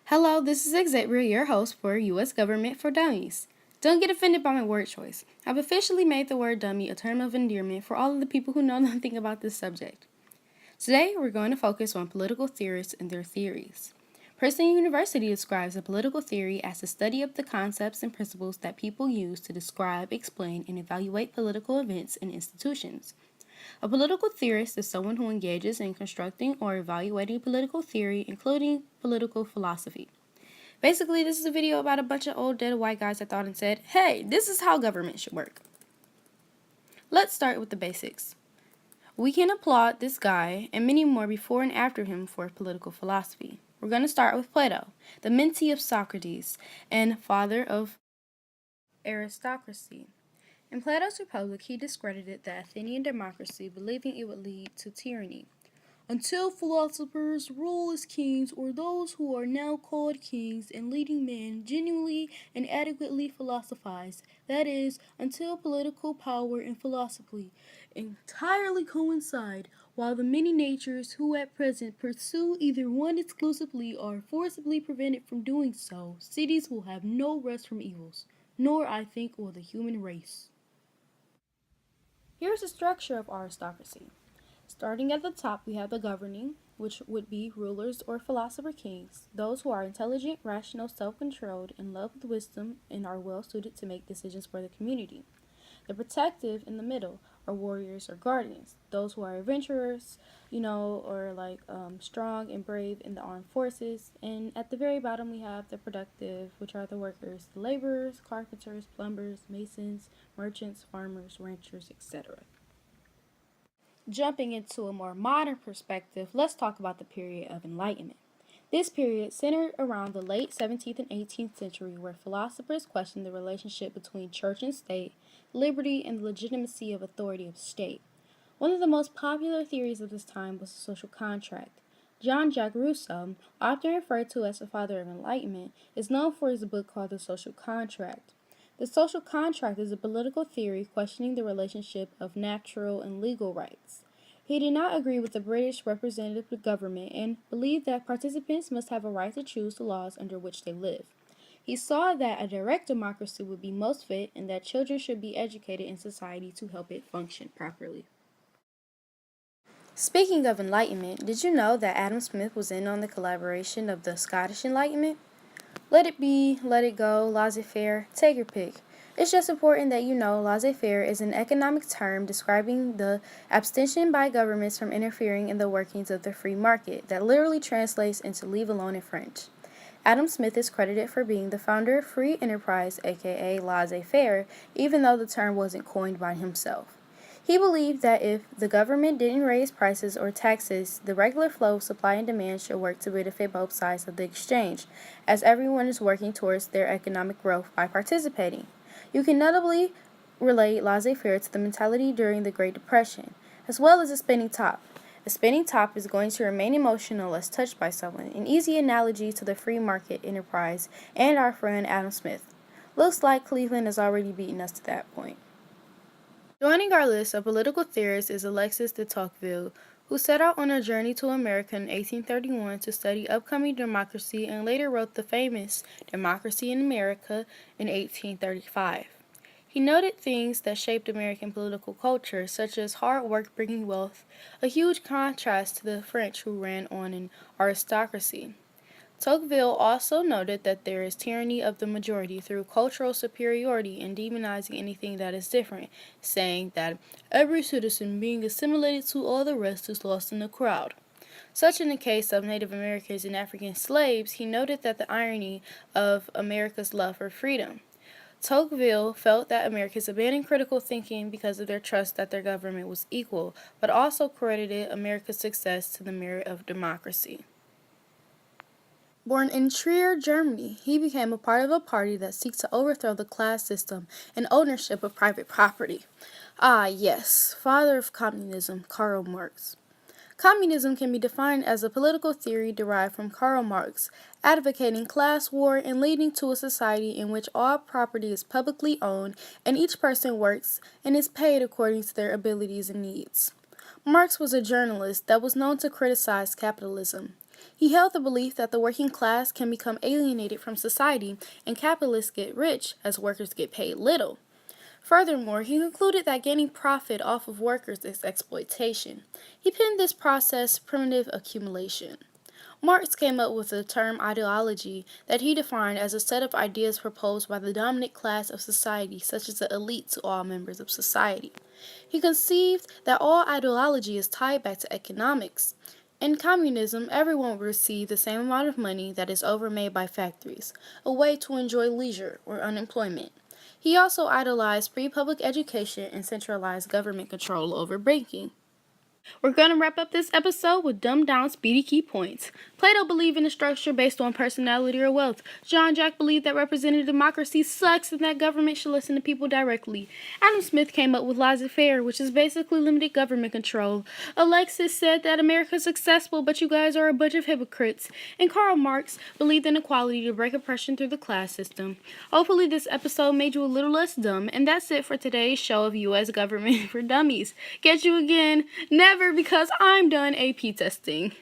Hello, this is Xavier, your host for U.S. Government for Dummies. Don't get offended by my word choice. I've officially made the word dummy a term of endearment for all of the people who know nothing about this subject. Today, we're going to focus on political theorists and their theories. Princeton University describes a political theory as the study of the concepts and principles that people use to describe, explain, and evaluate political events and institutions. A political theorist is someone who engages in constructing or evaluating political theory, including political philosophy. Basically, this is a video about a bunch of old dead white guys that thought and said, hey, this is how government should work. Let's start with the basics. We can applaud this guy and many more before and after him for political philosophy. We're going to start with Plato, the mentee of Socrates and father of aristocracy. In Plato's Republic, he discredited the Athenian democracy, believing it would lead to tyranny. Until philosophers rule as kings, or those who are now called kings and leading men genuinely and adequately philosophize, that is, until political power and philosophy entirely coincide, while the many natures who at present pursue either one exclusively or are forcibly prevented from doing so, cities will have no rest from evils, nor, I think, will the human race. Here's the structure of aristocracy. Starting at the top, we have the governing, which would be rulers or philosopher kings, those who are intelligent, rational, self-controlled, in love with wisdom, and are well suited to make decisions for the community. The protective in the middle are warriors or guardians, those who are adventurers, strong and brave in the armed forces. And at the very bottom, we have the productive, which are the workers, the laborers, carpenters, plumbers, masons, merchants, farmers, ranchers, etc. Jumping into a more modern perspective, let's talk about the period of Enlightenment. This period centered around the late 17th and 18th century, where philosophers questioned the relationship between church and state, liberty, and the legitimacy of authority of state. One of the most popular theories of this time was the social contract. Jean-Jacques Rousseau, often referred to as the father of Enlightenment, is known for his book called The Social Contract. The social contract is a political theory questioning the relationship of natural and legal rights. He did not agree with the British representative government and believed that participants must have a right to choose the laws under which they live. He saw that a direct democracy would be most fit and that children should be educated in society to help it function properly. Speaking of Enlightenment, did you know that Adam Smith was in on the collaboration of the Scottish Enlightenment? Let it be, let it go, laissez-faire, take your pick. It's just important that you know laissez-faire is an economic term describing the abstention by governments from interfering in the workings of the free market that literally translates into leave alone in French. Adam Smith is credited for being the founder of free enterprise, aka laissez-faire, even though the term wasn't coined by himself. He believed that if the government didn't raise prices or taxes, the regular flow of supply and demand should work to benefit both sides of the exchange, as everyone is working towards their economic growth by participating. You can notably relate laissez-faire to the mentality during the Great Depression, as well as a spinning top. A spinning top is going to remain emotional unless touched by someone, an easy analogy to the free market enterprise and our friend Adam Smith. Looks like Cleveland has already beaten us to that point. Joining our list of political theorists is Alexis de Tocqueville, who set out on a journey to America in 1831 to study upcoming democracy and later wrote the famous Democracy in America in 1835. He noted things that shaped American political culture, such as hard work bringing wealth, a huge contrast to the French who ran on an aristocracy. Tocqueville also noted that there is tyranny of the majority through cultural superiority and demonizing anything that is different, saying that every citizen being assimilated to all the rest is lost in the crowd. Such in the case of Native Americans and African slaves, he noted that the irony of America's love for freedom. Tocqueville felt that Americans abandoned critical thinking because of their trust that their government was equal, but also credited America's success to the merit of democracy. Born in Trier, Germany, he became a part of a party that seeks to overthrow the class system and ownership of private property. Ah, yes, father of communism, Karl Marx. Communism can be defined as a political theory derived from Karl Marx, advocating class war and leading to a society in which all property is publicly owned and each person works and is paid according to their abilities and needs. Marx was a journalist that was known to criticize capitalism. He held the belief that the working class can become alienated from society and capitalists get rich as workers get paid little. Furthermore, he concluded that gaining profit off of workers is exploitation. He penned this process primitive accumulation. Marx came up with the term ideology that he defined as a set of ideas proposed by the dominant class of society, such as the elite, to all members of society. He conceived that all ideology is tied back to economics. In communism, everyone will receive the same amount of money that is overmade by factories, a way to enjoy leisure or unemployment. He also idolized free public education and centralized government control over banking. We're going to wrap up this episode with dumbed down speedy key points. Plato believed in a structure based on personality or wealth. Jean-Jacques believed that representative democracy sucks and that government should listen to people directly. Adam Smith came up with laissez-faire, which is basically limited government control. Alexis said that America is successful, but you guys are a bunch of hypocrites. And Karl Marx believed in equality to break oppression through the class system. Hopefully this episode made you a little less dumb, and that's it for today's show of U.S. Government for Dummies. Catch you again never, because I'm done AP testing.